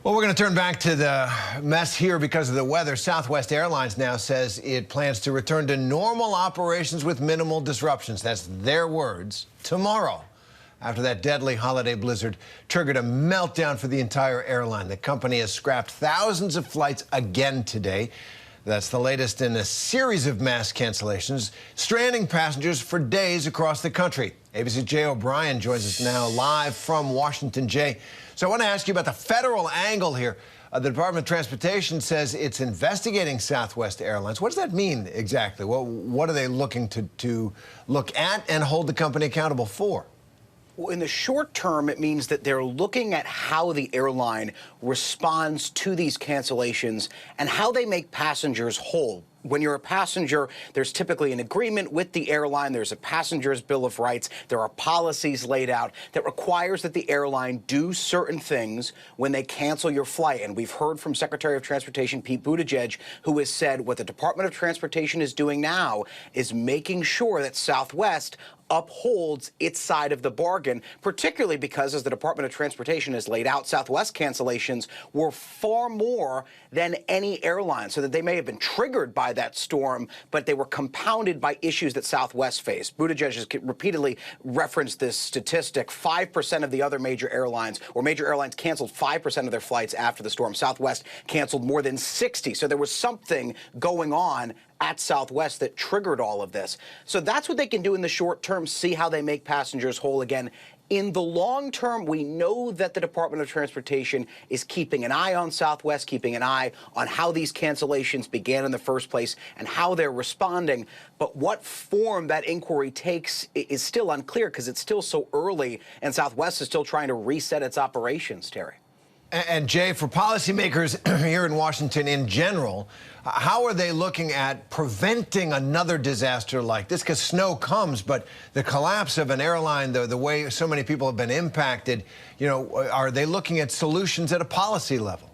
Well, we're going to turn back to the mess here because of the weather. Southwest Airlines now says it plans to return to normal operations with minimal disruptions. That's their words. Tomorrow, after that deadly holiday blizzard triggered a meltdown for the entire airline. The company has scrapped thousands of flights again today. That's the latest in a series of mass cancellations, stranding passengers for days across the country. ABC's Jay O'Brien joins us now live from Washington. Jay, so I want to ask you about the federal angle here. The Department of Transportation says it's investigating Southwest Airlines. What does that mean exactly? Well, what are they looking to look at and hold the company accountable for? Well, in the short term, it means that they're looking at how the airline responds to these cancellations and how they make passengers whole. When you're a passenger, there's typically an agreement with the airline. There's a passenger's bill of rights. There are policies laid out that requires that the airline do certain things when they cancel your flight. And we've heard from Secretary of Transportation Pete Buttigieg, who has said what the Department of Transportation is doing now is making sure that Southwest upholds its side of the bargain, particularly because, as the Department of Transportation has laid out, Southwest cancellations were far more than any airline, so that they may have been triggered by that storm, but they were compounded by issues that Southwest faced. Buttigieg has repeatedly referenced this statistic. 5% of the other major airlines canceled 5% of their flights after the storm. Southwest canceled more than 60. So there was something going on at Southwest that triggered all of this. So that's what they can do in the short term, see how they make passengers whole again. In the long term, we know that the Department of Transportation is keeping an eye on Southwest, keeping an eye on how these cancellations began in the first place and how they're responding. But what form that inquiry takes is still unclear because it's still so early and Southwest is still trying to reset its operations, Terry. And Jay, for policymakers here in Washington in general, how are they looking at preventing another disaster like this? Because snow comes, but the collapse of an airline, the way so many people have been impacted, are they looking at solutions at a policy level?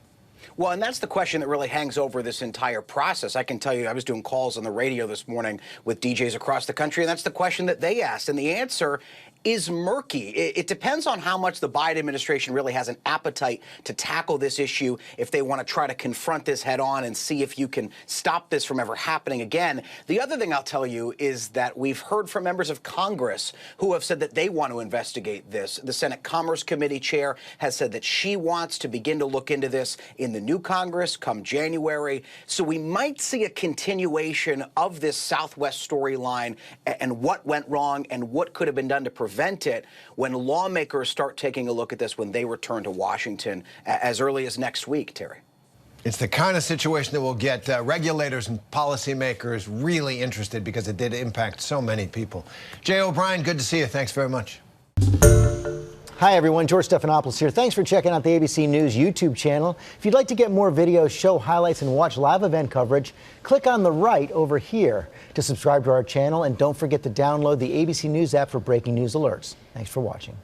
Well, and that's the question that really hangs over this entire process. I can tell you, I was doing calls on the radio this morning with DJs across the country, and that's the question that they asked. And the answer is murky. It depends on how much the Biden administration really has an appetite to tackle this issue, if they want to try to confront this head on and see if you can stop this from ever happening again. The other thing I'll tell you is that we've heard from members of Congress who have said that they want to investigate this. The Senate Commerce Committee chair has said that she wants to begin to look into this in the new Congress come January. So we might see a continuation of this Southwest storyline and what went wrong and what could have been done to prevent it when lawmakers start taking a look at this when they return to Washington as early as next week, Terry. It's the kind of situation that will get regulators and policymakers really interested because it did impact so many people. Jay O'Brien, good to see you. Thanks very much. Hi, everyone. George Stephanopoulos here. Thanks for checking out the ABC News YouTube channel. If you'd like to get more videos, show highlights, and watch live event coverage, click on the right over here to subscribe to our channel. And don't forget to download the ABC News app for breaking news alerts. Thanks for watching.